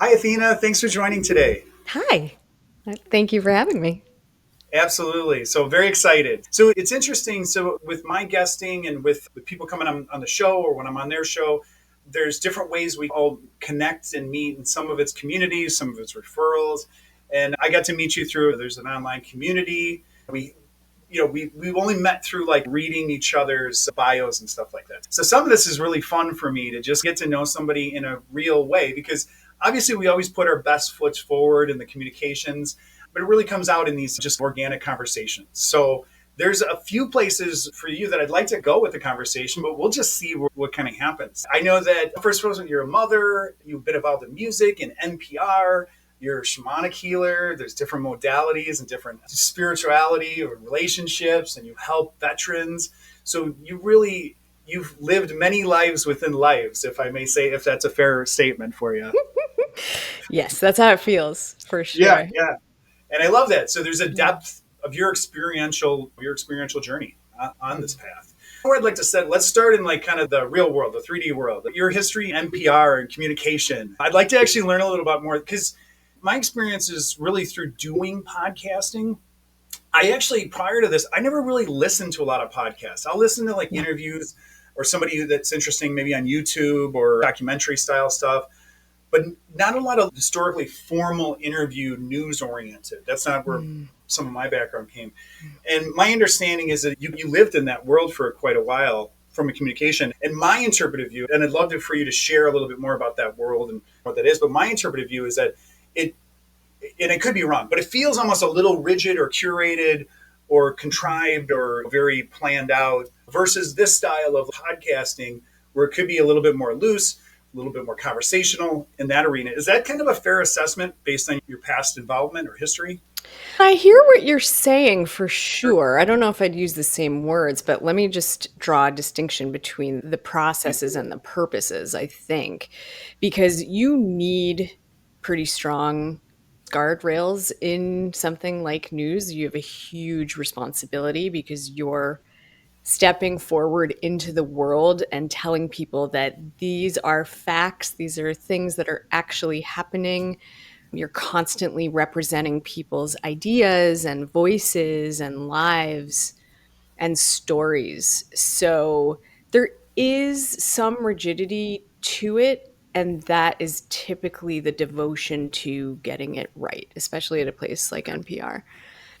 Hi, Athena. Thanks for joining today. Hi. Thank you for having me. Absolutely. So, very excited. So, it's interesting. So, with my guesting and with people coming on the show or when I'm on their show, there's different ways we all connect and meet, and some of it's communities, some of it's referrals. And I got to meet you through there's an online community. We've only met through like reading each other's bios and stuff like that. So some of this is really fun for me to just get to know somebody in a real way because obviously we always put our best foot forward in the communications, but it really comes out in these just organic conversations. So there's a few places for you that I'd like to go with the conversation, but we'll just see what kind of happens. I know that first of all, you're a mother, you've been involved in music and NPR, you're a shamanic healer. There's different modalities and different spirituality or relationships, and you help veterans. So you've lived many lives within lives, if I may say, if that's a fair statement for you. Yes, that's how it feels for Yeah, sure. yeah, and I love that. So there's a depth of your experiential journey on this path. Where I'd like to set, let's start in like kind of the real world, the 3D world, your history, NPR, and communication. I'd like to actually learn a little bit more because my experience is really through doing podcasting. I actually, prior to this, I never really listened to a lot of podcasts. I'll listen to like Yeah. interviews or somebody that's interesting, maybe on YouTube or documentary style stuff, but not a lot of historically formal interview, news oriented. That's not where Mm. some of my background came. And my understanding is that you lived in that world for quite a while from a communication. And my interpretive view, and I'd love for you to share a little bit more about that world and what that is, but my interpretive view is that it, and it could be wrong, but it feels almost a little rigid or curated or contrived or very planned out versus this style of podcasting where it could be a little bit more loose, a little bit more conversational in that arena. Is that kind of a fair assessment based on your past involvement or history? I hear what you're saying for sure. I don't know if I'd use the same words, but let me just draw a distinction between the processes and the purposes, I think, because you need pretty strong guardrails in something like news. You have a huge responsibility because you're stepping forward into the world and telling people that these are facts, these are things that are actually happening. You're constantly representing people's ideas and voices and lives and stories. So there is some rigidity to it. And that is typically the devotion to getting it right, especially at a place like NPR.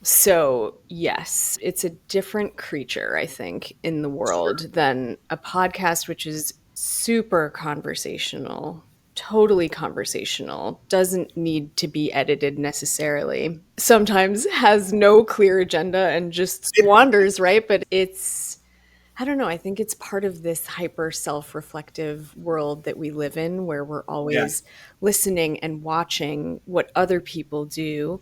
So, yes, it's a different creature, I think, in the Sure. world than a podcast, which is super conversational, totally conversational, doesn't need to be edited necessarily, sometimes has no clear agenda and just squanders, right? But I don't know, I think it's part of this hyper self reflective world that we live in where we're Yeah. always listening and watching what other people do.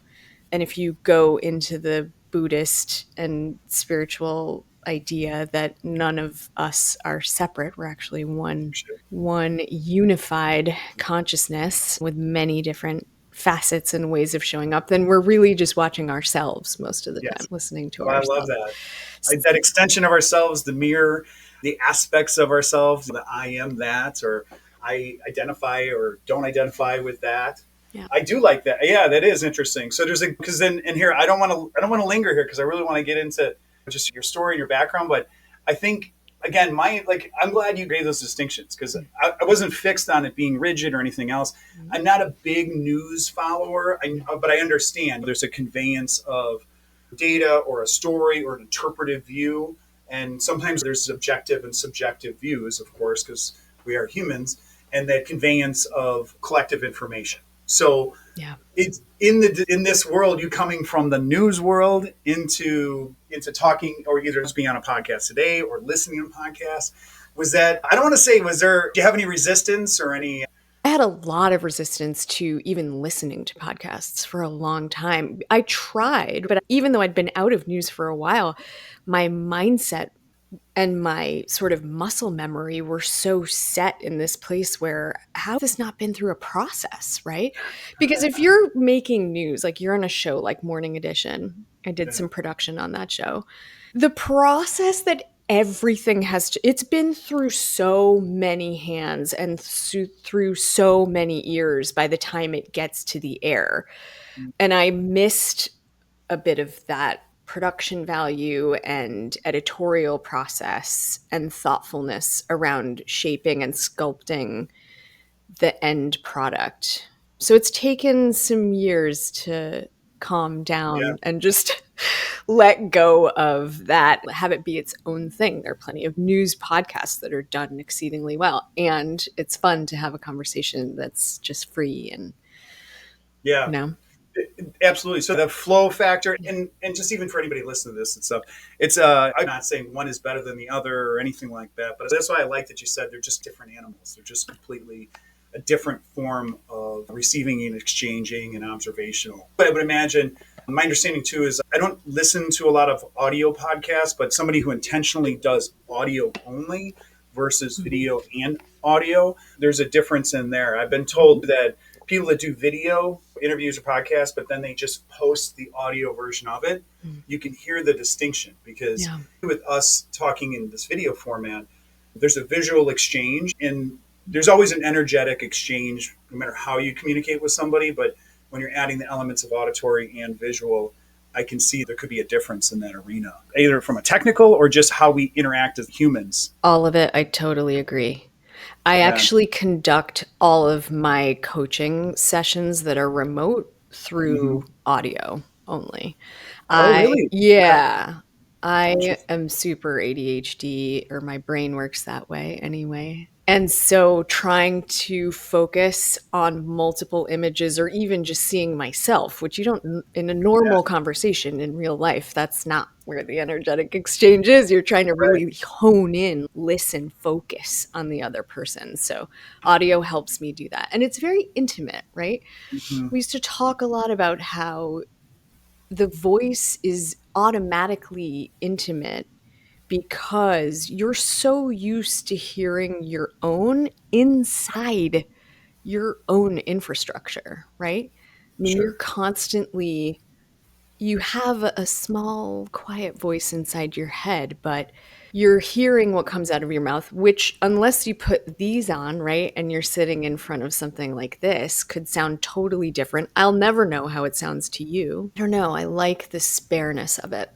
And if you go into the Buddhist and spiritual idea that none of us are separate, we're actually one unified consciousness with many different facets and ways of showing up, then we're really just watching ourselves most of the time, Yes. listening to Oh, I love ourselves. that. That extension of ourselves, the mirror, the aspects of ourselves, the I am that, or I identify or don't identify with that. Yeah. I do like that. Yeah, that is interesting. So there's a because then and here I don't want to linger here because I really want to get into just your story and your background. But I think again, I'm glad you gave those distinctions because I wasn't fixed on it being rigid or anything else. I'm not a big news follower, but I understand there's a conveyance of data or a story or an interpretive view. And sometimes there's objective and subjective views, of course, because we are humans, and that conveyance of collective information. So Yeah. it's in this world, you coming from the news world into talking or either just being on a podcast today or listening to podcasts. Was that I don't want to say was there? Do you have any resistance or any? I had a lot of resistance to even listening to podcasts for a long time. I tried, but even though I'd been out of news for a while, my mindset and my sort of muscle memory were so set in this place where how has this not been through a process, right? Because if you're making news, like you're on a show like Morning Edition, I did some production on that show. The process that everything it's been through so many hands and through so many ears by the time it gets to the air. And I missed a bit of that production value and editorial process and thoughtfulness around shaping and sculpting the end product. So it's taken some years to calm Yeah. down and just let go of that, have it be its own thing. There are plenty of news podcasts that are done exceedingly well. And it's fun to have a conversation that's just free and, Yeah. you know, Absolutely. So the flow factor, and just even for anybody listening to this and stuff, it's I'm not saying one is better than the other or anything like that, but that's why I like that you said they're just different animals. They're just completely a different form of receiving and exchanging and observational. But I would imagine my understanding too is I don't listen to a lot of audio podcasts, but somebody who intentionally does audio only versus video and audio, there's a difference in there. I've been told that people that do video interviews or podcasts, but then they just post the audio version of it, you can hear the distinction because yeah. with us talking in this video format, there's a visual exchange and there's always an energetic exchange no matter how you communicate with somebody. But when you're adding the elements of auditory and visual, I can see there could be a difference in that arena, either from a technical or just how we interact as humans. All of it, I totally agree. I Yeah. actually conduct all of my coaching sessions that are remote Mm-hmm. through audio only. Oh, really? Yeah. Yeah, I Interesting. am super ADHD, or my brain works that way anyway. And so trying to focus on multiple images or even just seeing myself, which you don't in a Yeah. normal conversation in real life, that's not where the energetic exchange is. You're trying to Right. really hone in, listen, focus on the other person. So audio helps me do that. And it's very intimate, right? Mm-hmm. We used to talk a lot about how the voice is automatically intimate because you're so used to hearing your own inside your own infrastructure, right? I mean, you're Sure. constantly, you have a small, quiet voice inside your head, but you're hearing what comes out of your mouth, which, unless you put these on, right, and you're sitting in front of something like this, could sound totally different. I'll never know how it sounds to you. I don't know. I like the spareness of it.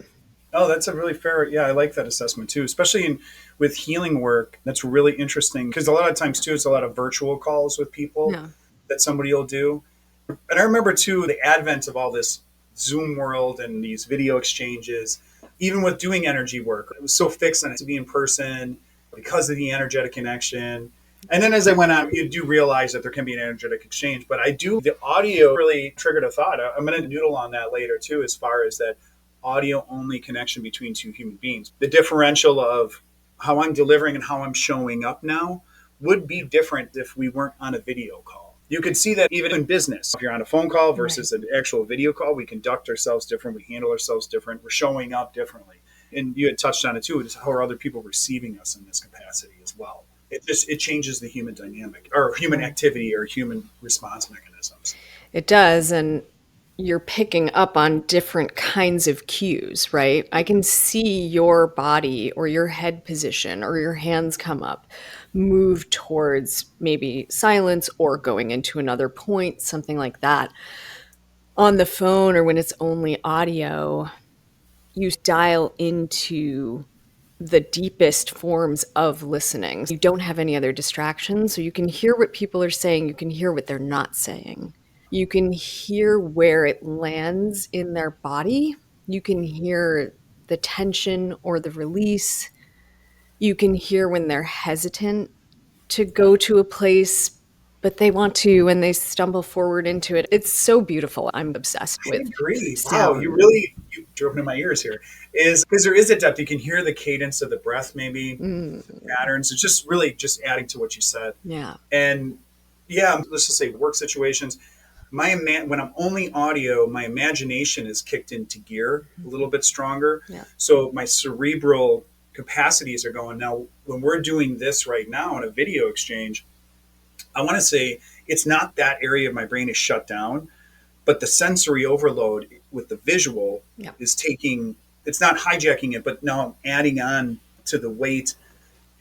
Oh, that's a really fair. Yeah, I like that assessment too, especially in with healing work. That's really interesting because a lot of times too, it's a lot of virtual calls with people Yeah. that somebody will do. And I remember too the advent of all this Zoom world and these video exchanges. Even with doing energy work, it was so fixed on it to be in person because of the energetic connection. And then as I went on, you do realize that there can be an energetic exchange. But I do, the audio really triggered a thought. I'm going to noodle on that later too, as far as that audio only connection between two human beings. The differential of how I'm delivering and how I'm showing up now would be different if we weren't on a video call. You could see that even in business. If you're on a phone call Right. versus an actual video call, we conduct ourselves different, we handle ourselves different, we're showing up differently. And you had touched on it too, is how are other people receiving us in this capacity as well. It changes the human dynamic or human activity or human response mechanisms. It does. And you're picking up on different kinds of cues, right? I can see your body or your head position or your hands come up, move towards maybe silence or going into another point, something like that. On the phone or when it's only audio, you dial into the deepest forms of listening. You don't have any other distractions, so you can hear what people are saying, you can hear what they're not saying. You can hear where it lands in their body. You can hear the tension or the release. You can hear when they're hesitant to go to a place, but they want to and they stumble forward into it. It's so beautiful. I'm obsessed I with agree. Wow, sound. you drove into my ears here. Is because there is a depth. You can hear the cadence of the breath, maybe the Mm, patterns. It's just really just adding to what you said. yeah. And yeah, let's just say work situations. When I'm only audio, my imagination is kicked into gear a little bit stronger. Yeah. So my cerebral capacities are going. Now, when we're doing this right now in a video exchange, I want to say it's not that area of my brain is shut down, but the sensory overload with the visual Yeah. is taking, it's not hijacking it, but now I'm adding on to the weight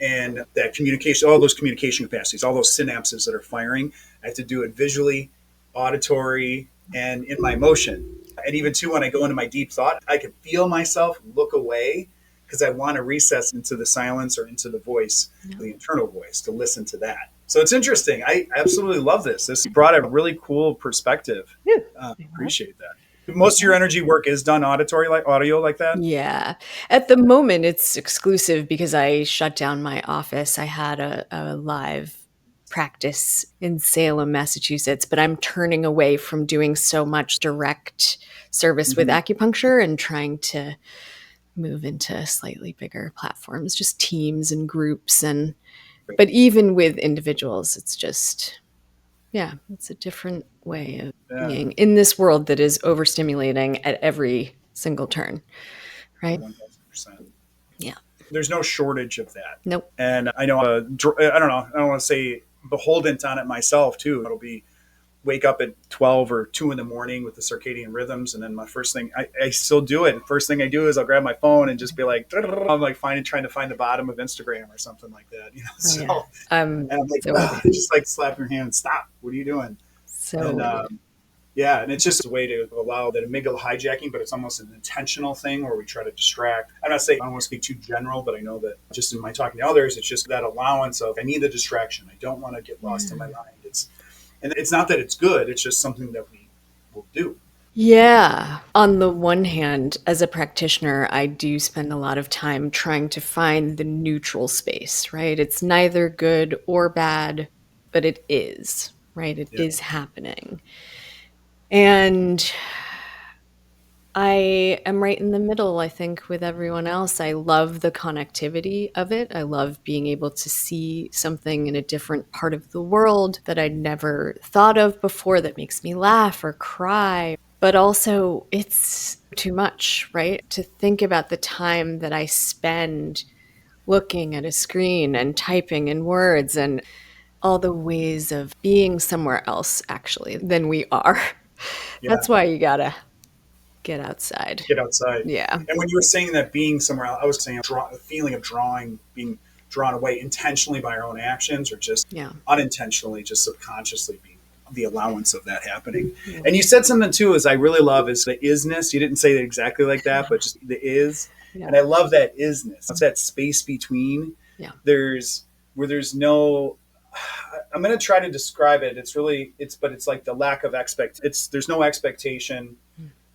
and that communication, all those communication capacities, all those synapses that are firing. I have to do it visually, auditory, and in my emotion. And even too, when I go into my deep thought, I can feel myself look away because I want to recess into the silence or into the voice, the internal voice, to listen to that. So it's interesting. I absolutely love this. This brought a really cool perspective. Yeah. Appreciate that. Most of your energy work is done auditory, like audio, like that. Yeah. At the moment, it's exclusive because I shut down my office. I had a live practice in Salem, Massachusetts, but I'm turning away from doing so much direct service with Mm-hmm. acupuncture and trying to move into slightly bigger platforms, just teams and groups. And, but even with individuals, it's just, yeah, it's a different way of Yeah, being in this world that is overstimulating at every single turn, right? 1000%. Yeah. There's no shortage of that. Nope. And I know, I don't know, I don't want to say beholden on it myself too. It'll be wake up at 12 or 2 in the morning with the circadian rhythms. And then my first thing, I still do it. And first thing I do is I'll grab my phone and just be like, I'm like trying to find the bottom of Instagram or something like that. You know, Oh, so, yeah. and I'm like, So with you. just like slap your hand and stop. What are you doing? So And, with you. yeah, and it's just a way to allow that amygdala hijacking, but it's almost an intentional thing where we try to distract. I'm not saying I don't want to speak too general, but I know that just in my talking to others, it's just that allowance of I need the distraction. I don't want to get lost in my mind. And it's not that it's good; it's just something that we will do. Yeah. On the one hand, as a practitioner, I do spend a lot of time trying to find the neutral space, right? It's neither good or bad, but it is, right? It Yeah, is happening. And I am right in the middle, I think, with everyone else. I love the connectivity of it. I love being able to see something in a different part of the world that I'd never thought of before that makes me laugh or cry. But also, it's too much, right? To think about the time that I spend looking at a screen and typing in words and all the ways of being somewhere else, actually, than we are. yeah. That's why you gotta get outside. Get outside. Yeah. And when you were saying that being somewhere else, I was saying a feeling of drawing, being drawn away intentionally by our own actions, or just Yeah. unintentionally, just subconsciously being the allowance of that happening. Yeah. And you said something too, is I really love is the isness. You didn't say it exactly like that, but just the is. Yeah. And I love that isness. It's that space between. Yeah. There's where there's no. I'm going to try to describe it. But it's like the lack of there's no expectation.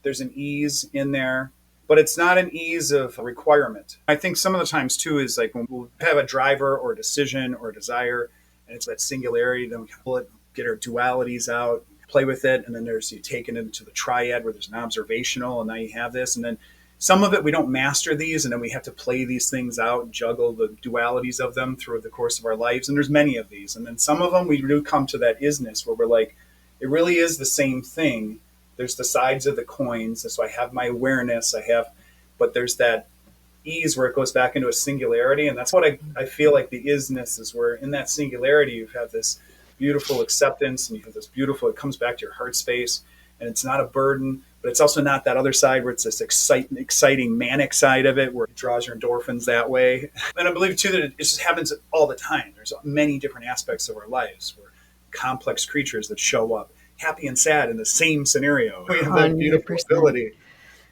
There's an ease in there, but it's not an ease of requirement. I think some of the times too is like when we'll have a driver or a decision or a desire, and it's that singularity, then we can pull it, get our dualities out, play with it, and then there's you taking it into the triad where there's an observational, and now you have this, and then some of it we don't master these, and then we have to play these things out, juggle the dualities of them through the course of our lives, and there's many of these, and then some of them we do come to that isness where we're like, it really is the same thing. There's the sides of the coins. So I have my awareness, but there's that ease where it goes back into a singularity. And that's what I feel like the isness is, where in that singularity, you have this beautiful acceptance and you have this beautiful, it comes back to your heart space and it's not a burden, but it's also not that other side where it's this exciting manic side of it where it draws your endorphins that way. And I believe too that it just happens all the time. There's many different aspects of our lives where complex creatures that show up happy and sad in the same scenario. We have that beautiful 100%. ability.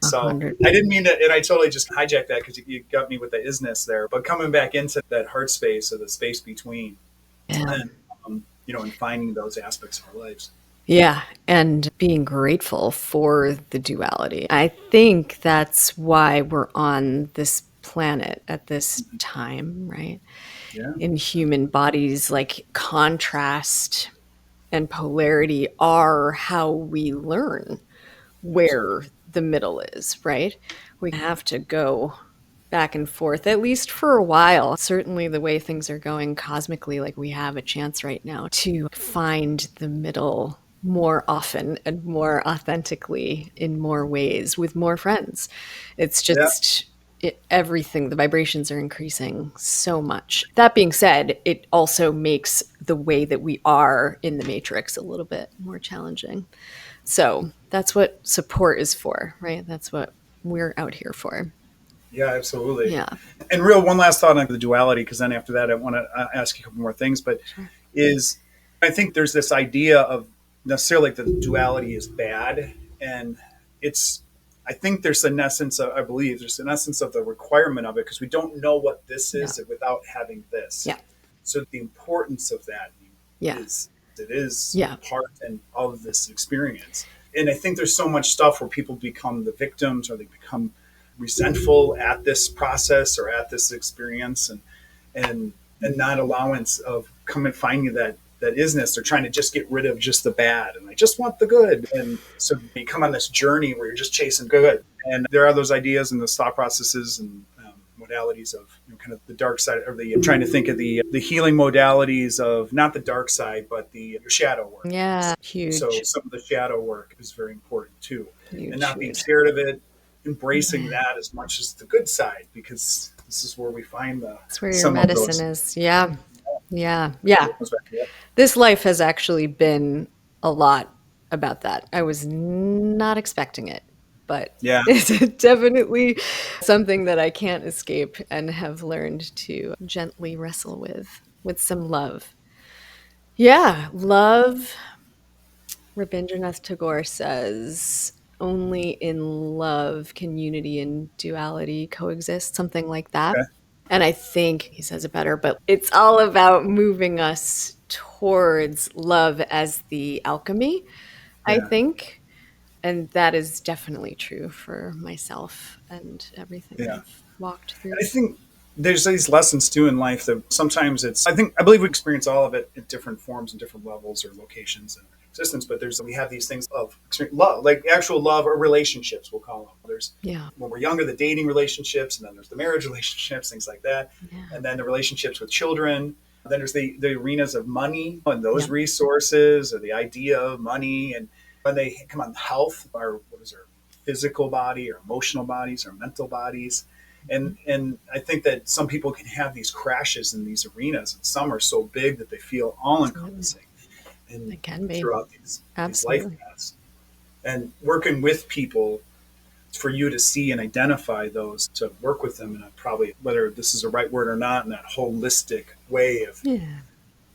So 100. I didn't mean to, and I totally just hijacked that because you got me with the isness there. But coming back into that heart space or the space between, Yeah. and and finding those aspects of our lives. Yeah. And being grateful for the duality. I think that's why we're on this planet at this time, right? Yeah, In human bodies, like contrast and polarity are how we learn absolutely. where the middle is, right? We have to go back and forth, at least for a while. Certainly, the way things are going cosmically, like we have a chance right now to find the middle more often and more authentically in more ways with more friends. It's Yeah, just everything, the vibrations are increasing so much. That being said, it also makes the way that we are in the matrix a little bit more challenging. So that's what support is for, right? That's what we're out here for. Yeah, absolutely. Yeah. And real one last thought on the duality, because then after that, I want to ask you a couple more things. But Sure. is I think there's this idea of necessarily like the duality is bad, and it's I think there's an essence of, I believe there's an essence of the requirement of it because we don't know what this Yeah. is without having this. Yeah. So the importance of that Yeah. is it is Yeah. part and of this experience. And I think there's so much stuff where people become the victims or they become resentful at this process or at this experience, and and not allowance of come and finding that isness. They're trying to just get rid of just the bad, and I just want the good. And so you come on this journey where you're just chasing good. And there are those ideas and those thought processes and modalities of kind of the dark side, or the I'm trying to think of the healing modalities of not the dark side, but the your shadow work. Yeah. So Huge. some of the shadow work is very important too, and Huge. not being Huge. scared of it, embracing Yeah. that as much as the good side, because this is where we find That's where your some of medicine those. is. Yeah. Yeah. Yeah. It comes back to that. This life has actually been a lot about that. I was not expecting it, but Yeah, it's definitely something that I can't escape and have learned to gently wrestle with some love. Yeah, love. Rabindranath Tagore says, only in love can unity and duality coexist, something like that. okay. And I think he says it better, but it's all about moving us towards love as the alchemy, I Yeah, think. And that is definitely true for myself and everything yeah. I've walked And through. I think there's these lessons too in life that sometimes it's. I believe we experience all of it at different forms and different levels or locations in existence. But we have these things of love, like actual love or relationships. We'll call them. There's Yeah. when we're younger, the dating relationships, and then there's the marriage relationships, things like that, Yeah. and then the relationships with children. Then there's the arenas of money and those Yeah. resources, or the idea of money, and when they come on health, or what is our physical body, or emotional bodies, or mental bodies. And I think that some people can have these crashes in these arenas, and some are so big that they feel all Absolutely. encompassing and It can be. throughout these life Absolutely. paths. And working with people for you to see and identify those, to work with them in a probably, whether this is a right word or not, in that holistic way of Yeah.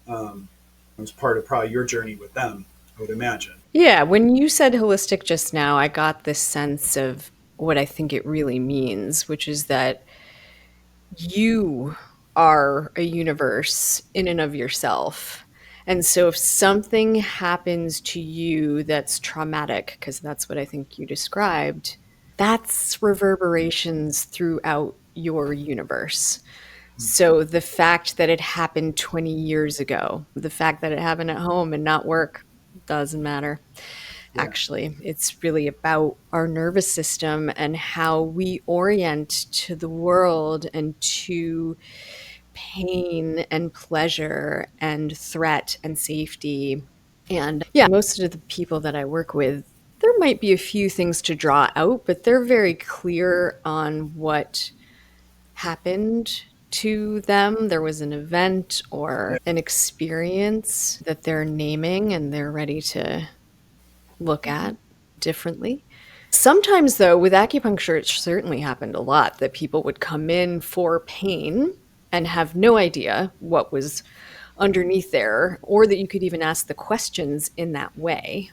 um, was part of probably your journey with them, I would imagine. Yeah, when you said holistic just now, I got this sense of what I think it really means, which is that you are a universe in and of yourself. And so if something happens to you that's traumatic, because that's what I think you described, that's reverberations throughout your universe. So the fact that it happened 20 years ago, the fact that it happened at home and not work, doesn't matter. Yeah. Actually, it's really about our nervous system and how we orient to the world and to pain and pleasure and threat and safety. And yeah, most of the people that I work with, there might be a few things to draw out, but they're very clear on what happened to them. There was an event or Yeah. an experience that they're naming and they're ready to look at differently. Sometimes, though, with acupuncture, it certainly happened a lot that people would come in for pain and have no idea what was underneath there, or that you could even ask the questions in that way.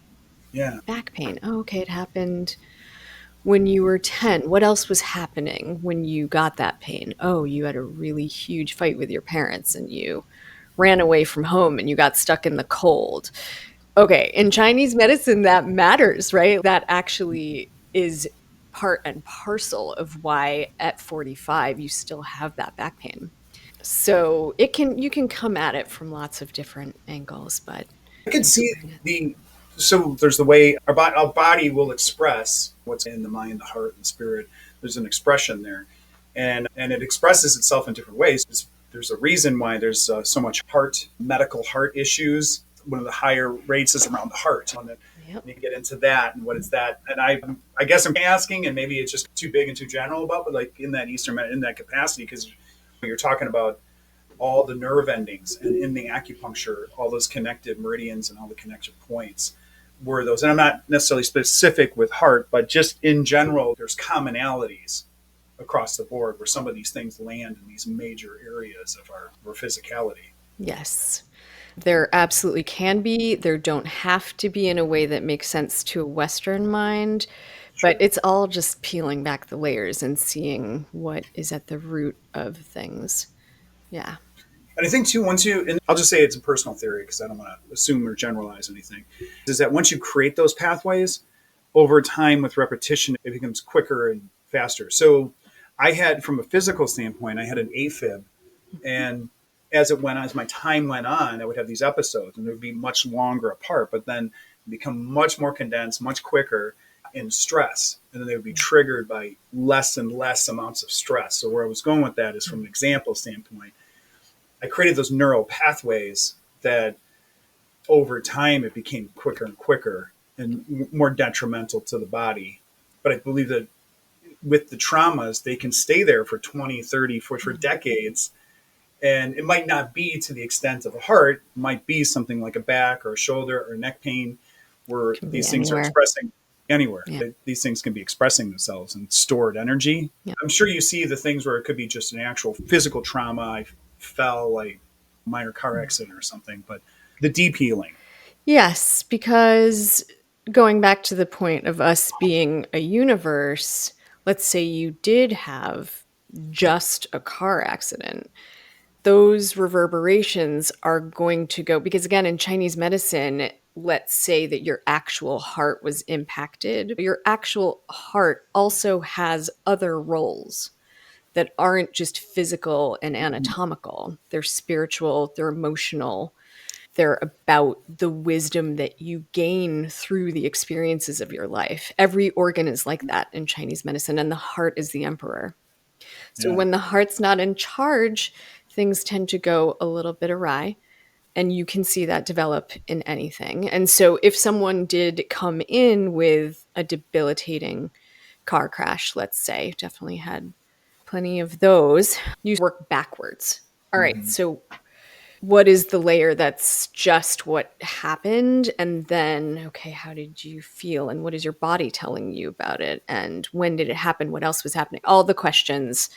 Yeah. Back pain. Oh, okay, it happened when you were 10. What else was happening when you got that pain? Oh, you had a really huge fight with your parents and you ran away from home and you got stuck in the cold. Okay, in Chinese medicine, that matters, right? That actually is part and parcel of why at 45 you still have that back pain. So you can come at it from lots of different angles, but I could see answering it. the so there's the way our body will express what's in the mind, the heart, and the spirit. There's an expression there, and it expresses itself in different ways. There's a reason why there's so much medical heart issues. One of the higher rates is around the heart. And Yep. you get into that and what is that? And I guess I'm asking, and maybe it's just too big and too general about, but like in that in that capacity, because you're talking about all the nerve endings and in the acupuncture, all those connected meridians and all the connection points were those. And I'm not necessarily specific with heart, but just in general, there's commonalities across the board where some of these things land in these major areas of our physicality. Yes. There absolutely can be. There don't have to be in a way that makes sense to a Western mind, but Sure. it's all just peeling back the layers and seeing what is at the root of things. Yeah. And I think too, once you, and I'll just say it's a personal theory because I don't want to assume or generalize anything, is that once you create those pathways over time with repetition, it becomes quicker and faster. So I had, from a physical standpoint, I had an AFib, and as it went on, as my time went on, I would have these episodes, and they would be much longer apart, but then become much more condensed, much quicker in stress, and then they would be triggered by less and less amounts of stress. So where I was going with that is from an example standpoint, I created those neural pathways that over time it became quicker and quicker and more detrimental to the body. But I believe that with the traumas, they can stay there for 20, 30, for decades. And it might not be to the extent of a heart, it might be something like a back or a shoulder or neck pain where Can be these things are anywhere. expressing anywhere. Yeah. These things can be expressing themselves and stored energy. Yeah. I'm sure you see the things where it could be just an actual physical trauma. I fell, like minor car accident or something, but the deep healing. Yes, because going back to the point of us being a universe, let's say you did have just a car accident. Those reverberations are going to go because again in Chinese medicine, let's say that your actual heart was impacted. Your actual heart also has other roles that aren't just physical and anatomical. They're spiritual, they're emotional, they're about the wisdom that you gain through the experiences of your life. Every organ is like that in Chinese medicine, and the heart is the emperor. So Yeah. when the heart's not in charge, things tend to go a little bit awry. And you can see that develop in anything. And so if someone did come in with a debilitating car crash, let's say, definitely had plenty of those, you work backwards. All right. Mm-hmm. So what is the layer that's just what happened? And then, okay, how did you feel? And what is your body telling you about it? And when did it happen? What else was happening? All the questions.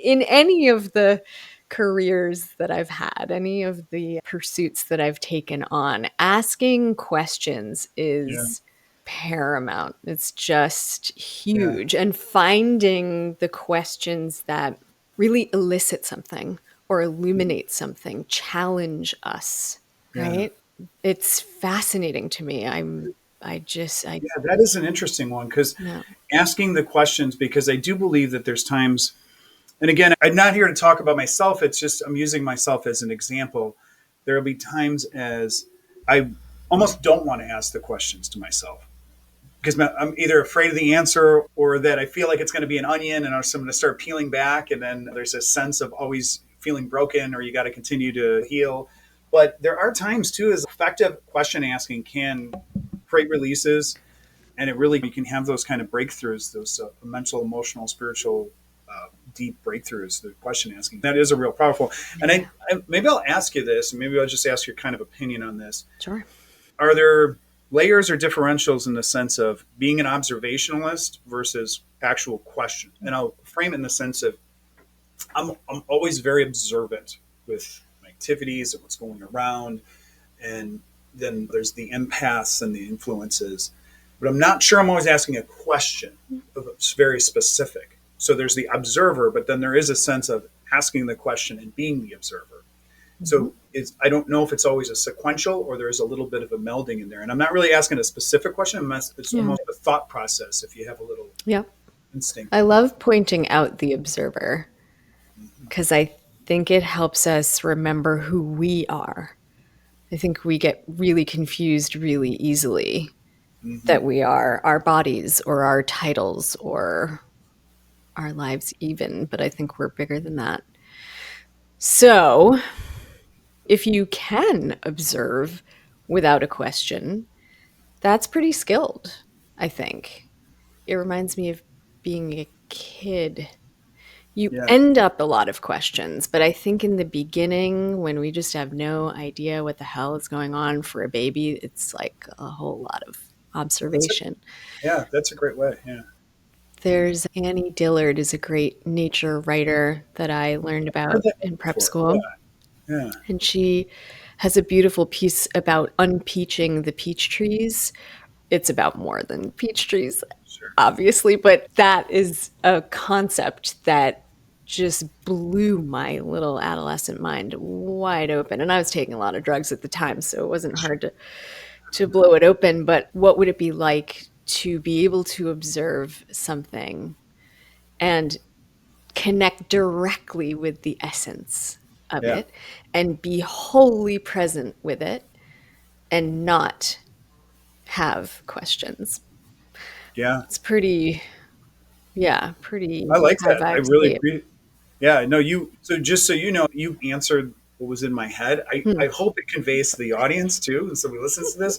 In any of the careers that I've had, any of the pursuits that I've taken on, asking questions Yeah. is paramount. It's just Yeah. huge. And finding the questions that really elicit something or illuminate something, challenge us, Yeah. right? It's fascinating to me. I, Yeah. That is an interesting one because yeah, asking the questions, because I do believe that there's times, and again, I'm not here to talk about myself. It's just I'm using myself as an example. There will be times as I almost don't want to ask the questions to myself because I'm either afraid of the answer or that I feel like it's going to be an onion and I'm going to start peeling back. And then there's a sense of always feeling broken or you got to continue to heal. But there are times too, as effective question asking can create releases. And it really, you can have those kind of breakthroughs, those mental, emotional, spiritual, deep breakthroughs, the question asking. That is a real powerful. And yeah, maybe I'll ask you this, and maybe I'll just ask your kind of opinion on this. sure. Are there layers or differentials in the sense of being an observationalist versus actual question? And I'll frame it in the sense of I'm always very observant with my activities and what's going around. And then there's the empaths and the influences. But I'm not sure I'm always asking a question that's very specific. So there's the observer, but then there is a sense of asking the question and being the observer. Mhm. So I don't know if it's always a sequential or there is a little bit of a melding in there. And I'm not really asking a specific question. It's Yeah, almost a thought process if you have a little yeah. instinct I in there. love pointing out the observer because I think it helps us remember who we are. I think we get really confused really easily Mm-hmm. that we are our bodies or our titles or our lives, even, but I think we're bigger than that. So, if you can observe without a question, that's pretty skilled, I think. It reminds me of being a kid. You Yeah. end up a lot of questions, but I think in the beginning, when we just have no idea what the hell is going on for a baby, it's like a whole lot of That's a, observation. yeah, that's a great way. Yeah. There's Annie Dillard is a great nature writer that I learned Heard about that name in prep before. school. Yeah. And she has a beautiful piece about unpeaching the peach trees. It's about more than peach trees, Sure. obviously, but that is a concept that just blew my little adolescent mind wide open. And I was taking a lot of drugs at the time, so it wasn't hard to blow it open. But what would it be like to be able to observe something and connect directly with the essence of Yeah. it and be wholly present with it and not have questions? Yeah. It's pretty, yeah, pretty I like high that. I vibe really state. appreciate. Yeah, no, so just so you know, you answered what was in my head. I Hmm. hope it conveys to the audience too, and somebody listens to this.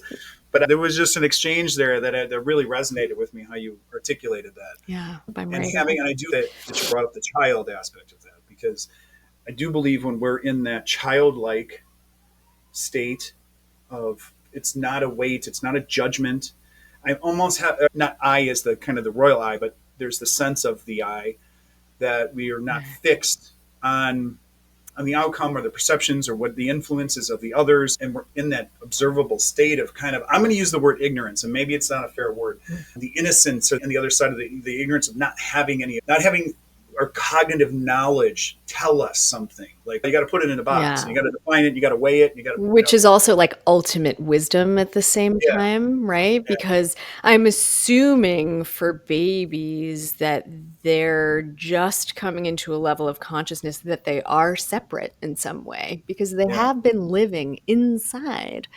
But there was just an exchange there that really resonated with me, how you articulated that. Yeah, I'm And right. having, and I do that you brought up the child aspect of that, because I do believe when we're in that childlike state of, it's not a weight, it's not a judgment. I almost have, not I as the kind of the royal I, but there's the sense of the I, that we are not fixed on the outcome or the perceptions or what the influences of the others, and we're in that observable state of kind of, I'm going to use the word ignorance, and maybe it's not a fair word, the innocence, and the other side of the ignorance of not having our cognitive knowledge tell us something. Like, you got to put it in a box, and Yeah. you got to define it, you got to weigh it, and you got to, Which is also like ultimate wisdom at the same yeah, time, right? yeah, Because I'm assuming for babies that they're just coming into a level of consciousness that they are separate in some way because they yeah, have been living inside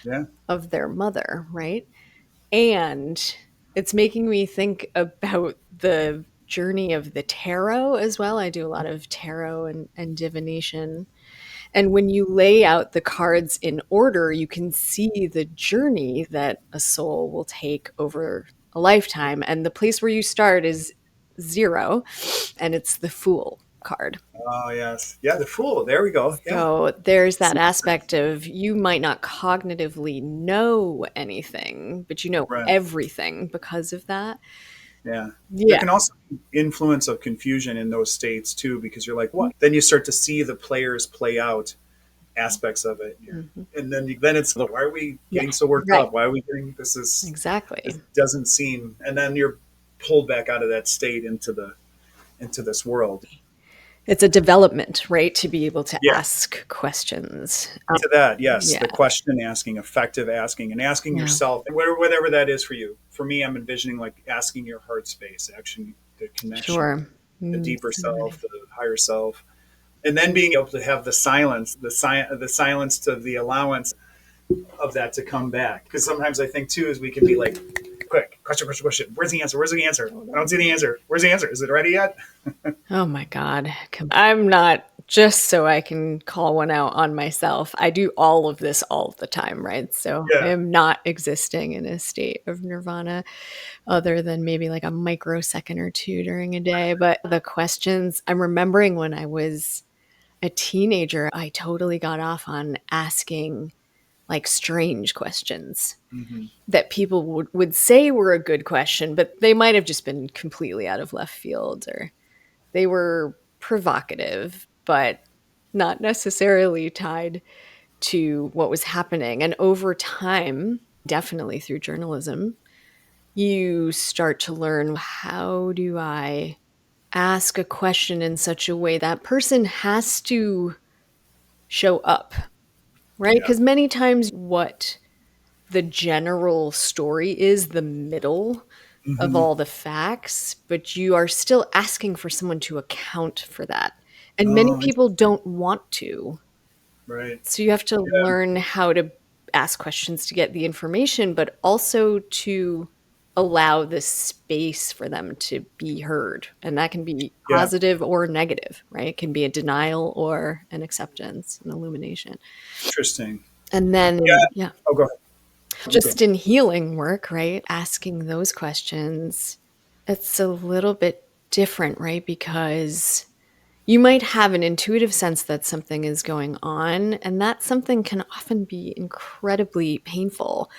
yeah, of their mother, right? And it's making me think about the journey of the tarot as well. I do a lot of tarot and divination. And when you lay out the cards in order, you can see the journey that a soul will take over a lifetime. And the place where you start is 0, and it's the Fool card. oh yes, yeah, the fool. There we go. Yeah, So there's that aspect of you might not cognitively know anything, but you know right. everything because of that. Yeah. There Yeah. can also be influence of confusion in those states too, because you're like, what? Then you start to see the players play out aspects of it. Mhm. And then it's, why are we Yeah. getting so worked Right. up? Why are we getting, this Exactly. doesn't seem, and then you're pulled back out of that state into this world. It's a development, right? To be able to Yeah. ask questions. To that, yes, Yeah. the question asking, effective asking, and asking Yeah. yourself, whatever that is for you. For me, I'm envisioning like asking your heart space, actually the connection, Sure. the deeper Similar. self, the higher self, and then being able to have the silence, the silence to the allowance of that to come back. Because sometimes I think too is we can be like, quick, question. Where's the answer? Where's the answer? I don't see the answer. Where's the answer? Is it ready yet? Oh my God. I'm not, just so I can call one out on myself. I do all of this all the time, right? So I Yeah. am not existing in a state of nirvana other than maybe like a microsecond or two during a day. But the questions, I'm remembering when I was a teenager, I totally got off on asking like strange questions Mm-hmm. that people would say were a good question, but they might have just been completely out of left field, or they were provocative, but not necessarily tied to what was happening. And over time, definitely through journalism, you start to learn, how do I ask a question in such a way that person has to show up, right? Yeah. Because many times what the general story is the middle of Mm-hmm. all the facts, but you are still asking for someone to account for that. And many Oh, people don't want to. right. So you have to Yeah. learn how to ask questions to get the information, but also to allow the space for them to be heard. And that can be Yeah. positive or negative, right? It can be a denial or an acceptance, an illumination. Interesting. And then, Yeah. yeah, Oh, go ahead. You go. just in healing work, right? Asking those questions, it's a little bit different, right? Because you might have an intuitive sense that something is going on, and that something can often be incredibly painful,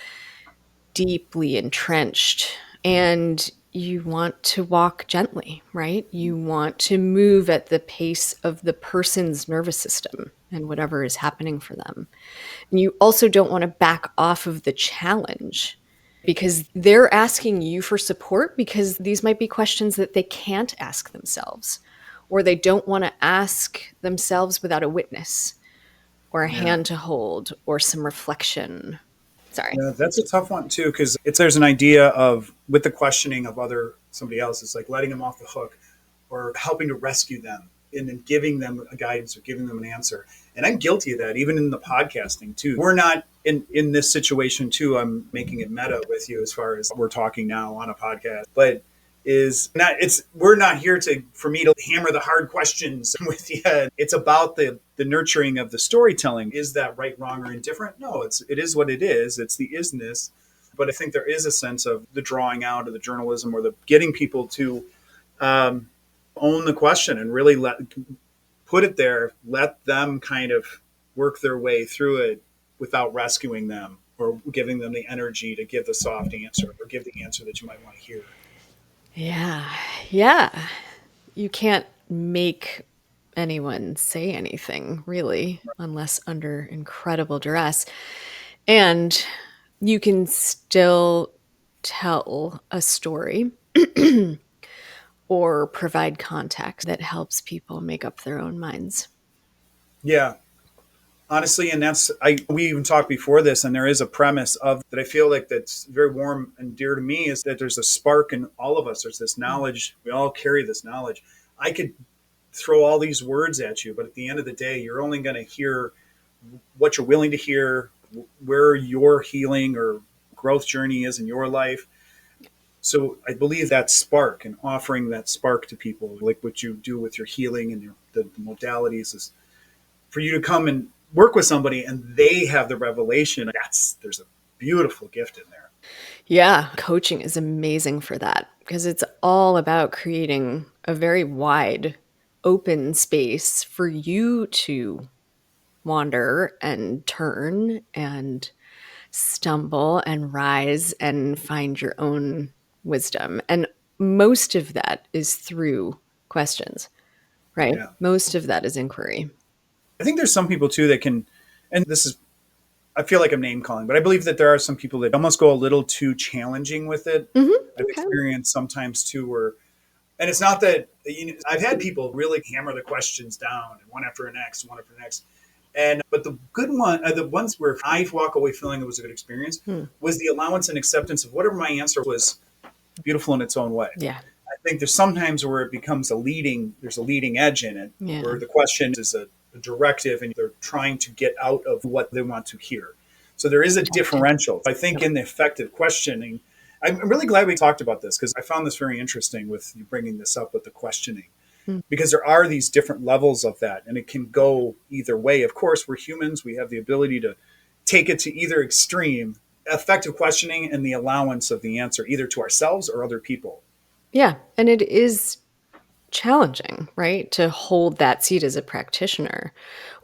deeply entrenched. And you want to walk gently, right? You want to move at the pace of the person's nervous system and whatever is happening for them. And you also don't want to back off of the challenge because they're asking you for support because these might be questions that they can't ask themselves or they don't want to ask themselves without a witness or a Yeah. hand to hold or some reflection. Sorry. Yeah, that's a tough one too, because it's there's an idea of with the questioning of somebody else, it's like letting them off the hook or helping to rescue them and then giving them a guidance or giving them an answer. And I'm guilty of that, even in the podcasting too. We're not in this situation too. I'm making it meta with you as far as we're talking now on a podcast, but is not it's we're not here to for me to hammer the hard questions with you. It's about the nurturing of the storytelling. Is that right, wrong, or indifferent? No, it is what it is. It's the isness. But I think there is a sense of the drawing out of the journalism or the getting people to own the question and really put it there, let them kind of work their way through it without rescuing them or giving them the energy to give the soft answer or give the answer that you might want to hear. Yeah. Yeah. You can't make anyone say anything, really, unless under incredible duress. And you can still tell a story or provide context that helps people make up their own minds. Yeah, honestly, and we even talked before this, and there is a premise of that I feel like that's very warm and dear to me is that there's a spark in all of us. There's this knowledge. We all carry this knowledge. I could throw all these words at you, but at the end of the day, you're only going to hear what you're willing to hear, where your healing or growth journey is in your life. So I believe that spark and offering that spark to people, like what you do with your healing and the modalities, is for you to come and work with somebody and they have the revelation. There's a beautiful gift in there. Yeah, coaching is amazing for that because it's all about creating a very wide, open space for you to wander and turn and stumble and rise and find your own wisdom. And most of that is through questions, right? Yeah. Most of that is inquiry. I think there's some people too that can, and this is, I feel like I'm name calling, but I believe that there are some people that almost go a little too challenging with it. I've Okay. experienced sometimes too where, and it's not that, I've had people really hammer the questions down and one after the next, one after the next. But the good one, the ones where I walk away feeling it was a good experience, was the allowance and acceptance of whatever my answer was beautiful in its own way. Yeah. I think there's sometimes where it becomes there's a leading edge in it, Yeah. where the question is a directive and they're trying to get out of what they want to hear. So there is a differential. I think in the effective questioning, I'm really glad we talked about this because I found this very interesting with you bringing this up with the questioning. Because there are these different levels of that and it can go either way. Of course, we're humans. We have the ability to take it to either extreme, effective questioning and the allowance of the answer, either to ourselves or other people. Yeah. And it is challenging, right? To hold that seat as a practitioner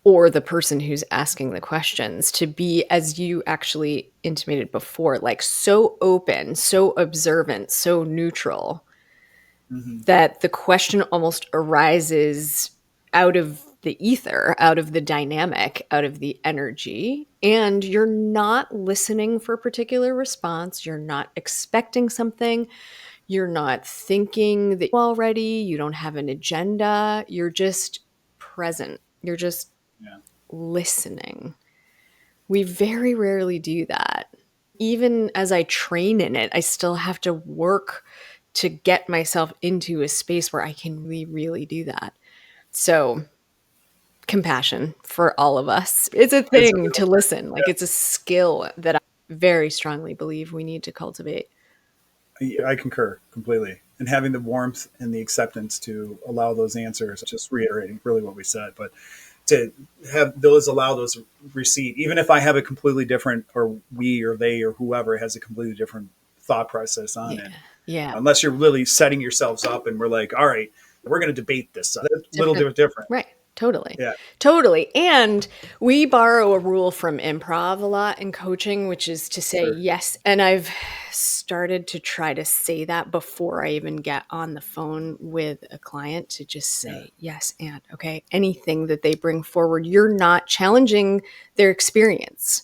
or the person who's asking the questions to be, as you actually intimated before, like so open, so observant, so neutral Mm-hmm. that the question almost arises out of the ether, out of the dynamic, out of the energy. And you're not listening for a particular response. You're not expecting something. You're not thinking that already. You don't have an agenda. You're just present. You're just Yeah. listening. We very rarely do that. Even as I train in it, I still have to work to get myself into a space where I can really, really do that. So, compassion for all of us. It's a It's a thing to real listen. Like, it's a skill that I very strongly believe we need to cultivate. I concur completely. And having the warmth and the acceptance to allow those answers, just reiterating really what we said, but to have those allow those receive, even if I have a completely different, or we or they or whoever has a completely different thought process on Yeah. it. Yeah. Unless you're really setting yourselves up and we're like, all right, we're going to debate this. That's a little Different. bit different. Right. Totally. Yeah. Totally. And we borrow a rule from improv a lot in coaching, which is to say Sure. yes. And I've started to try to say that before I even get on the phone with a client, to just Yeah. say yes. And okay, anything that they bring forward, you're not challenging their experience.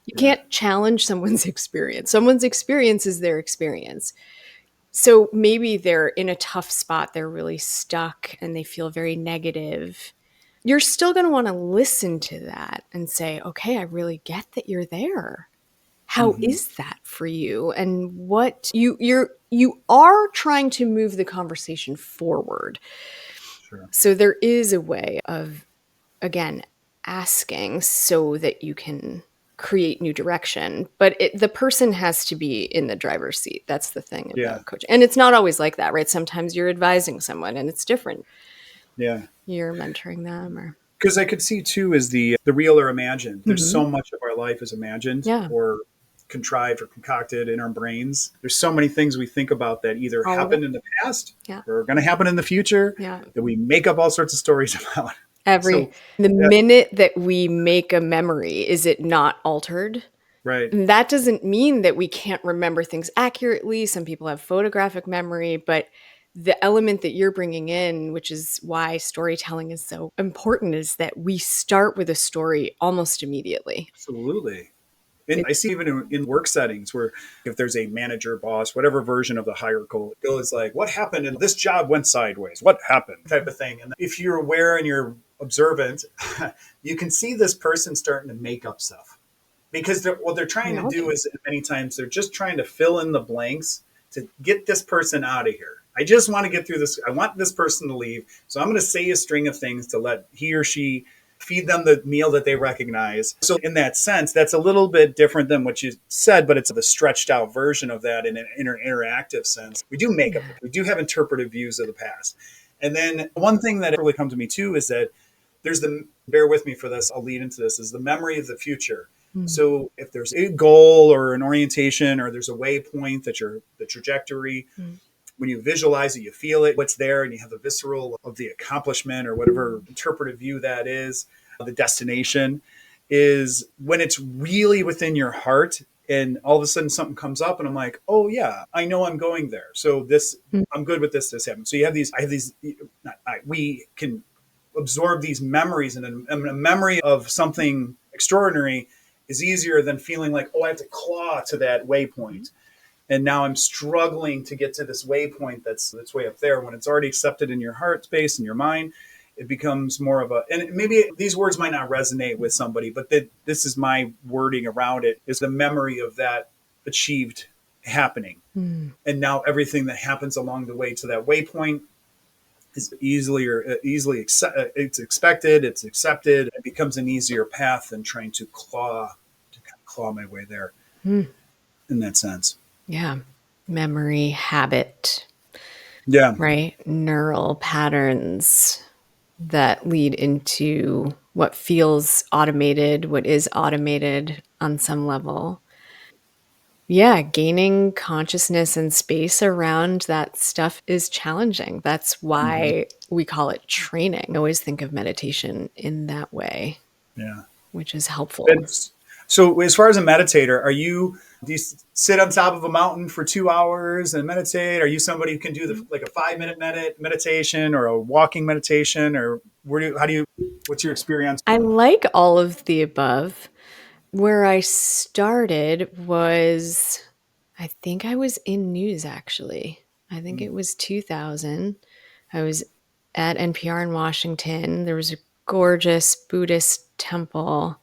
You Yeah. can't challenge someone's experience. Someone's experience is their experience. So maybe they're in a tough spot, they're really stuck and they feel very negative. You're still going to want to listen to that and say, okay, I really get that you're there. How Hmm. is that for you? And what you are trying to move the conversation forward. Sure. So there is a way of, again, asking so that you can create new direction, but the person has to be in the driver's seat. That's the thing Yeah. about coaching. And it's not always like that, right? Sometimes you're advising someone and it's different. Yeah. You're mentoring them or Because I could see too is the real or imagined. There's Mhm. so much of our life is imagined Yeah, or contrived or concocted in our brains. There's so many things we think about that either all of it. happened in the past Yeah. or are going to happen in the future Yeah. that we make up all sorts of stories about. Every So, the yeah, minute that we make a memory, is it not altered? right. And that doesn't mean that we can't remember things accurately. Some people have photographic memory, but the element that you're bringing in, which is why storytelling is so important, is that we start with a story almost immediately. Absolutely. And It, I see even in work settings where if there's a manager, boss, whatever version of the hierarchical, it goes like, what happened? And this job went sideways. What happened? Type of thing. And if you're aware and you're observant, you can see this person starting to make up stuff because what they're trying we to all do do. is many times they're just trying to fill in the blanks to get this person out of here. I just want to get through this. I want this person to leave. So I'm going to say a string of things to let he or she feed them the meal that they recognize. So in that sense, that's a little bit different than what you said, but it's the stretched out version of that in an interactive sense. We do make up, Yeah. we do have interpretive views of the past. And then one thing that really come to me too is that there's bear with me for this, I'll lead into this, is the memory of the future. Mm. So if there's a goal or an orientation or there's a waypoint that you're the trajectory, Mm. when you visualize it, you feel it, what's there, and you have the visceral of the accomplishment or whatever interpretive view that is, the destination is when it's really within your heart and all of a sudden something comes up and I'm like, oh yeah, I know I'm going there. So this, Mm. I'm good with this happened. So you have these, I have these, not I, we can absorb these memories and a memory of something extraordinary is easier than feeling like, oh, I have to claw to that waypoint and now I'm struggling to get to this waypoint that's way up there. When it's already accepted in your heart space and your mind, it becomes more of a. And maybe these words might not resonate with somebody, but this is my wording around it: is the memory of that achieved happening, Mm. and now everything that happens along the way to that waypoint is easily it's expected, it's accepted. It becomes an easier path than trying to claw my way there. Mm. In that sense, Yeah. Memory, habit, yeah. right? Neural patterns that lead into what feels automated, what is automated on some level. Yeah, gaining consciousness and space around that stuff is challenging. That's Mhm. why we call it training. I always think of meditation in that way, Yeah. which is helpful. That's, so as far as a meditator, do you sit on top of a mountain for 2 hours and meditate? Are you somebody who can do like a 5 minute meditation or a walking meditation or what's your experience? I like all of the above. Where I started was, I think I was in news actually. I think it Mm, was 2000. I was at NPR in Washington. There was a gorgeous Buddhist temple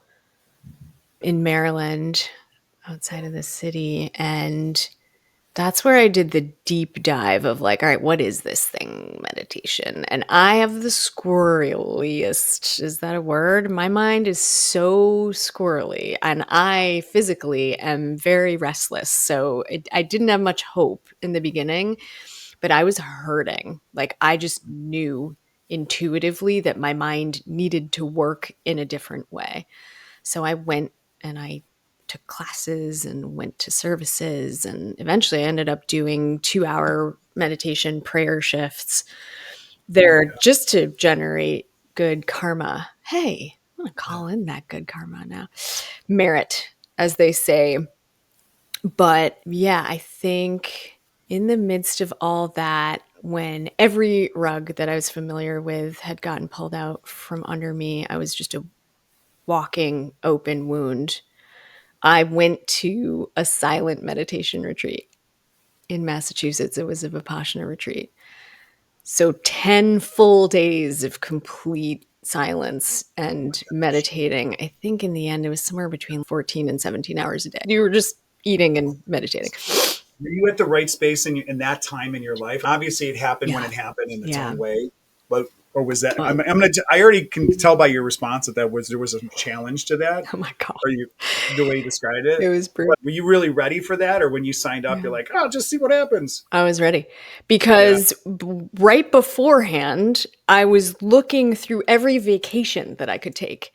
in Maryland outside of the city. And that's where I did the deep dive of like, all right, what is this thing, meditation? And I have the squirreliest, is that a word? My mind is so squirrely and I physically am very restless. So I didn't have much hope in the beginning, but I was hurting. Like I just knew intuitively that my mind needed to work in a different way. So I went and I took classes and went to services. And eventually I ended up doing 2-hour meditation prayer shifts oh my there God. just to generate good karma. Hey, I'm going to call in that good karma now. Merit, as they say. But yeah, I think in the midst of all that, when every rug that I was familiar with had gotten pulled out from under me, I was just a walking open wound. I went to a silent meditation retreat in Massachusetts. It was a Vipassana retreat. So 10 full days of complete silence and meditating. I think in the end, it was somewhere between 14 and 17 hours a day. You were just eating and meditating. Were you at the right space in that time in your life? Obviously, it happened when Yeah. it happened in its Yeah. own way, but or was that? I'm gonna. I already can tell by your response that there was a challenge to that. Oh my God. Or you, the way you described It it. was brutal. But were you really ready for that, or when you signed up, Yeah. you're like, oh, just see what happens? I was ready Yeah. because right beforehand, I was looking through every vacation that I could take.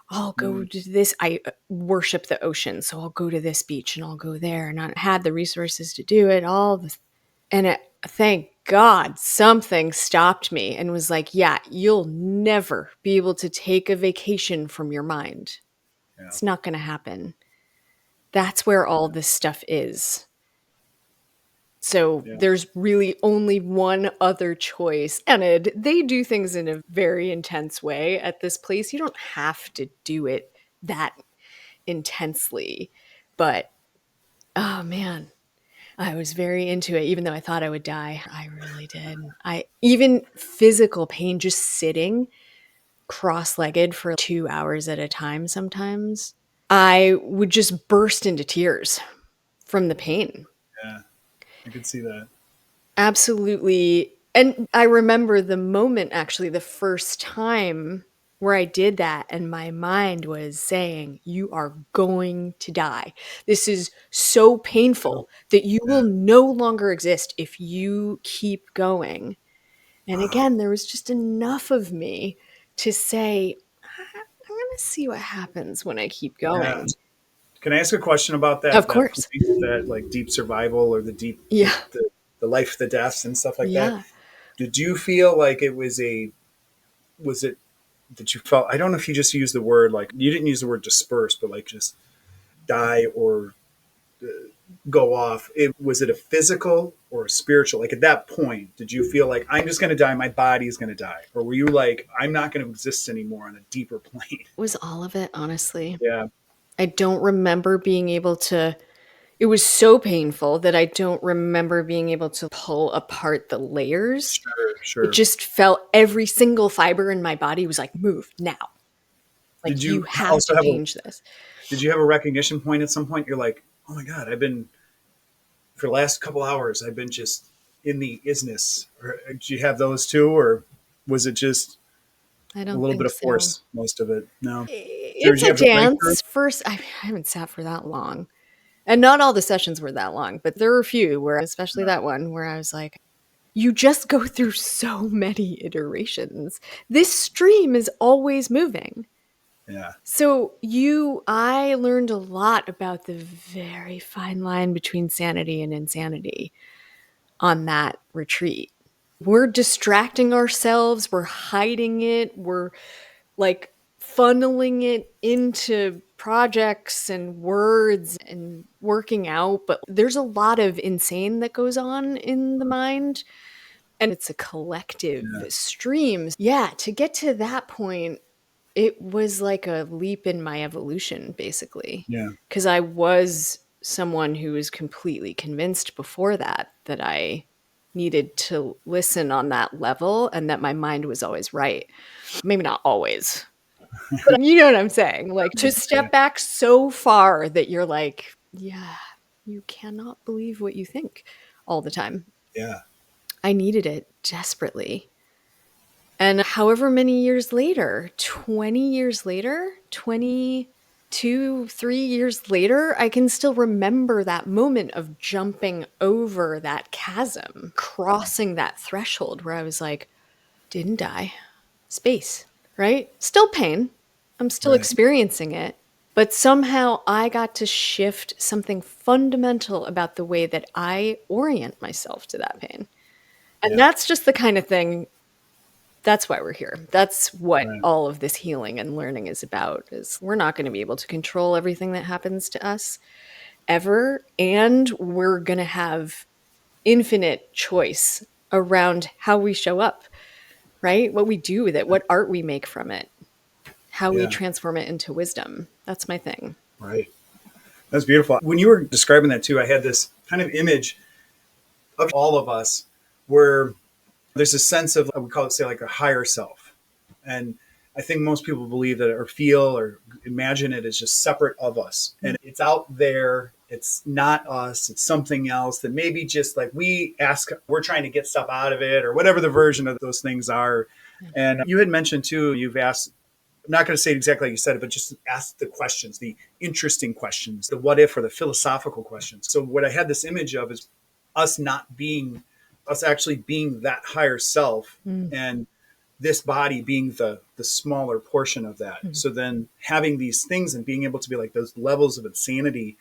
I'll go Mm, to this. I worship the ocean, so I'll go to this beach and I'll go there. And I had the resources to do it. Thank God something stopped me and was like, "Yeah, you'll never be able to take a vacation from your mind. yeah. It's not going to happen. That's where all this stuff is." So Yeah. there's really only one other choice. And they do things in a very intense way at this place. You don't have to do it that intensely. But oh man, I was very into it, even though I thought I would die. I really did. I even physical pain, just sitting cross-legged for 2 hours at a time sometimes. I would just burst into tears from the pain. Yeah. I could see that. Absolutely. And I remember the moment, actually, the first time where I did that, and my mind was saying, "You are going to die. This is so Oh, painful that you will yeah. no longer exist if you keep going." And Wow. again, there was just enough of me to say, I'm going to see what happens when I keep Yeah. going. Can I ask a question about Of that course. point, that like deep survival or the deep Yeah. the life, the deaths, and stuff like that? Yeah. Did you feel like it was a was it that you felt? I don't know if you just used the word, like you didn't use the word disperse, but like just die or go off. Was it a physical or a spiritual? Like at that point, did you feel like I'm just going to die, my body is going to die, or were you like I'm not going to exist anymore on a deeper plane? It was all of it, honestly. Yeah, I don't remember being able to. It was so painful that I don't remember being able to pull apart the layers. sure, It sure. just felt every single fiber in my body was like, "Move now. Did Like, you you have also to have a change this." Did you have a recognition point at some point? You're like, oh my god, I've been for the last couple hours. I've been just in the isness. Or, did you have those too, or was it just I a don't little bit think of so. force? Most of it, no. So did It's you a have a breakthrough? dance. First, I haven't sat for that long. And not all the sessions were that long, but there were a few where, especially No. that one, where I was like, you just go through so many iterations. This stream is always moving. Yeah, I learned a lot about the very fine line between sanity and insanity on that retreat. We're distracting ourselves, we're hiding it, we're like funneling it into projects and words and working out, but there's a lot of insane that goes on in the mind, and it's a collective yeah, stream. Yeah, to get to that point, it was like a leap in my evolution, basically, yeah, because I was someone who was completely convinced before that I needed to listen on that level and that my mind was always right. Maybe not always, but you know what I'm saying? Like, to yeah, step back so far that you're like, yeah, you cannot believe what you think all the time. yeah, I needed it desperately. And however many years later, 20 years later, 22, 3 years later, I can still remember that moment of jumping over that chasm, crossing that threshold where I was like, didn't die. Space, right? Still pain. I'm still right. experiencing it. But somehow I got to shift something fundamental about the way that I orient myself to that pain. And Yeah, that's just the kind of thing That's why we're here. That's what Right. all of this healing and learning is about. Is we're not going to be able to control everything that happens to us ever, and we're going to have infinite choice around how we show up, right? What we do with it, what art we make from it, how we Yeah. transform it into wisdom. That's my thing. Right. That's beautiful. When you were describing that too, I had this kind of image of all of us where there's a sense of, I would call it, say, like a higher self. And I think most people believe that or feel or imagine it as just separate of us. And it's out there. It's not us. It's something else that maybe just like we're trying to get stuff out of it or whatever the version of those things are. And you had mentioned too, you've asked, I'm not going to say it exactly like you said it, but just ask the questions, the interesting questions, the what if or the philosophical questions. So what I had this image of is us not being, us actually being that higher self, Mm. and this body being the smaller portion of that. Mm. So then having these things and being able to be like those levels of insanity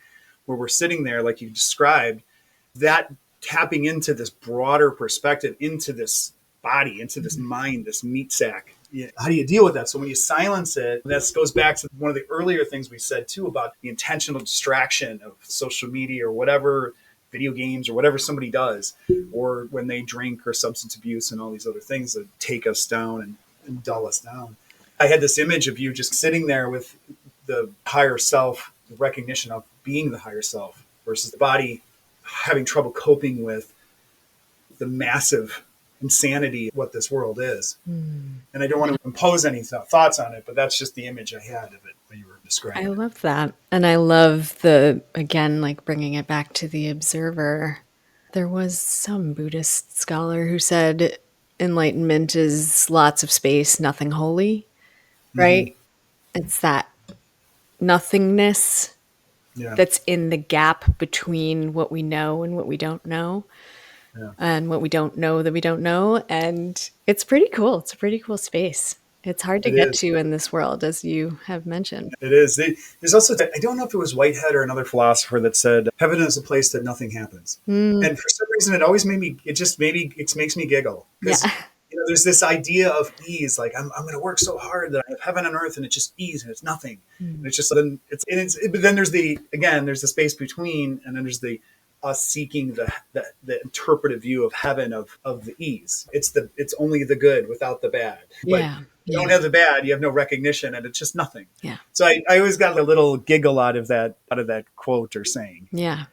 where we're sitting there, like you described, that tapping into this broader perspective, into this body, into this mind, this meat sack. Yeah. How do you deal with that? So when you silence it, that goes back to one of the earlier things we said too about the intentional distraction of social media or whatever, video games or whatever somebody does, or when they drink or substance abuse and all these other things that take us down and dull us down. I had this image of you just sitting there with the higher self, the recognition of being the higher self versus the body having trouble coping with the massive insanity of what this world is. Mm. And I don't want to impose any thoughts on it, but that's just the image I had of it when you were I describing it. love that. And I love the, again, like bringing it back to the observer. There was some Buddhist scholar who said enlightenment is lots of space, nothing holy, Mm-hmm. right? It's that nothingness Yeah. that's in the gap between what we know and what we don't know, Yeah. and what we don't know that we don't know. And it's pretty cool. It's a pretty cool space. It's hard to It get is. to in this world, as you have mentioned. It is. There's also, I don't know if it was Whitehead or another philosopher that said, heaven is a place that nothing happens. Mm, And for some reason, it always made me, it just maybe it makes me giggle yeah. because, there's this idea of ease. Like I'm going to work so hard that I have heaven on earth and it's just ease and it's nothing. And Mm, it's just, but then there's the space between, and then there's the, us seeking the interpretive view of heaven of the ease. It's only the good without the bad. But yeah. you Yeah. don't have the bad, you have no recognition, and it's just nothing. Yeah. So I always got a little giggle out of that quote or saying Yeah.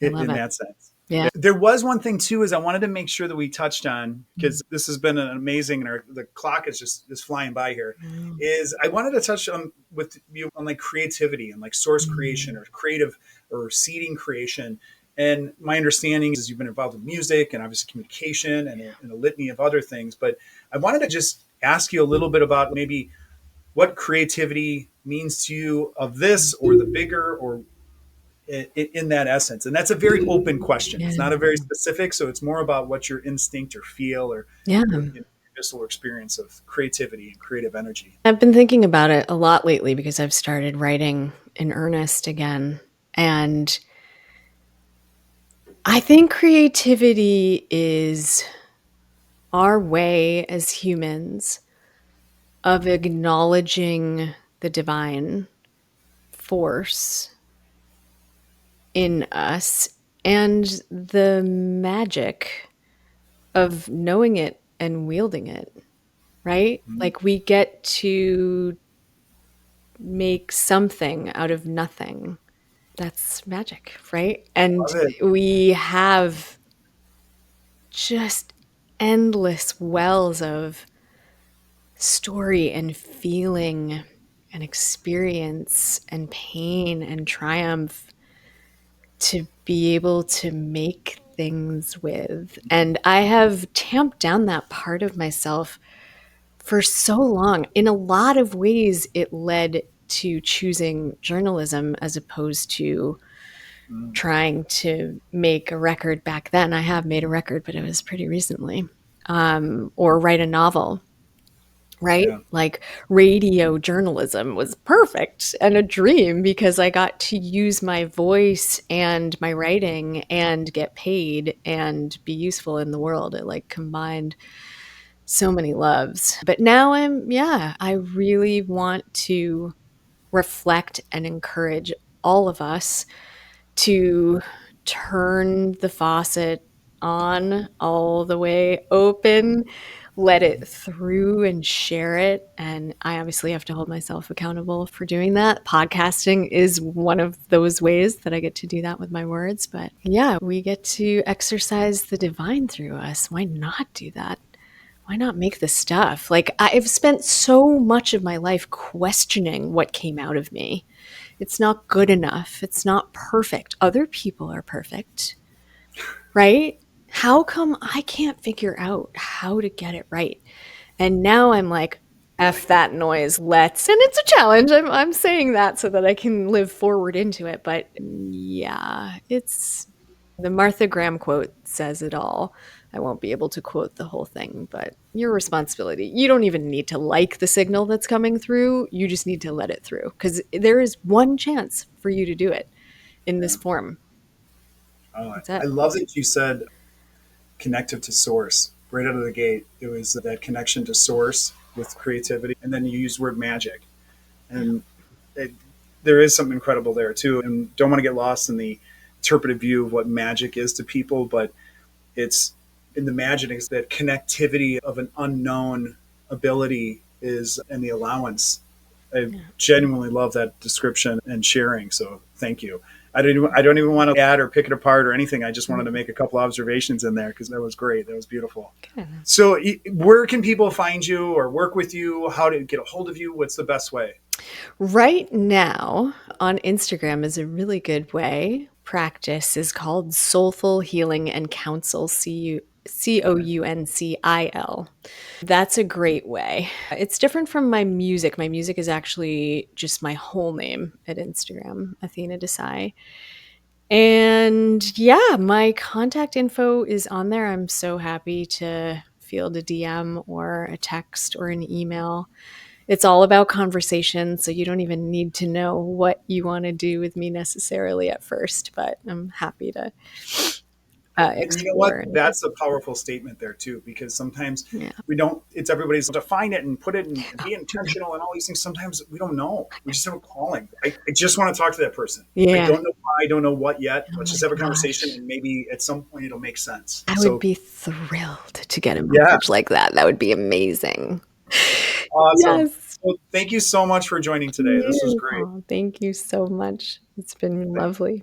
I love in it. that sense. Yeah. There was one thing too, is I wanted to make sure that we touched on, because this has been an amazing, and the clock is flying by here. Mm. Is I wanted to touch on with you on like creativity and like source creation or creative or seeding creation. And my understanding is you've been involved with music and obviously communication and a litany of other things. But I wanted to just ask you a little bit about maybe what creativity means to you of this or the bigger or in that essence. And that's a very open question. Yeah. It's not a very specific. So it's more about what your instinct or feel or Yeah. your visceral experience of creativity and creative energy. I've been thinking about it a lot lately because I've started writing in earnest again. And I think creativity is our way as humans of acknowledging the divine force in us and the magic of knowing it and wielding it, right? Mhm. Like we get to make something out of nothing. That's magic, right? And Love it. we have just endless wells of story and feeling and experience and pain and triumph to be able to make things with. And I have tamped down that part of myself for so long. In a lot of ways, it led to choosing journalism as opposed to Mm. trying to make a record back then. I have made a record, but it was pretty recently. Or write a novel, right? Yeah. Like radio journalism was perfect and a dream because I got to use my voice and my writing and get paid and be useful in the world. It like combined so many loves. But now I really want to reflect and encourage all of us to turn the faucet on all the way open, let it through and share it. And I obviously have to hold myself accountable for doing that. Podcasting is one of those ways that I get to do that with my words. But yeah, we get to exercise the divine through us. Why not do that? Why not make the stuff? Like, I've spent so much of my life questioning what came out of me. It's not good enough. It's not perfect. Other people are perfect, right? How come I can't figure out how to get it right? And now I'm like, F that noise, let's. And it's a challenge. I'm saying that so that I can live forward into it. But yeah, it's the Martha Graham quote says it all. I won't be able to quote the whole thing, but your responsibility. You don't even need to like the signal that's coming through. You just need to let it through because there is one chance for you to do it in this Yeah. form. That's I it. love that you said connective to source right out of the gate. It was that connection to source with creativity, and then you used the word magic, Yeah. and it, there is something incredible there too. And don't want to get lost in the interpretive view of what magic is to people, but it's in the magic is that connectivity of an unknown ability is and the allowance. I Yeah. genuinely love that description and sharing. So thank you. I don't even want to add or pick it apart or anything. I just wanted to make a couple observations in there because that was great. That was beautiful. Good. So where can people find you or work with you? How to get a hold of you? What's the best way? Right now on Instagram is a really good way. Practice is called Soulful Healing and Counsel, Council. That's a great way. It's different from my music. My music is actually just my whole name at Instagram, Athena Desai. And yeah, my contact info is on there. I'm so happy to field a DM or a text or an email. It's all about conversation, so you don't even need to know what you want to do with me necessarily at first, but I'm happy to And you know what? explore. That's a powerful statement there too, because sometimes Yeah. we don't. It's everybody's define it and put it and be intentional and all these things. Sometimes we don't know. We just have a calling. I just want to talk to that person. I Yeah. don't know why. I don't know what yet. Oh Let's my just have a conversation gosh. and maybe at some point it'll make sense. I would So be thrilled to get a yeah, message like that. That would be amazing. awesome. Yes. Well, thank you so much for joining today. This was great. Beautiful. Thank you so much. It's been lovely.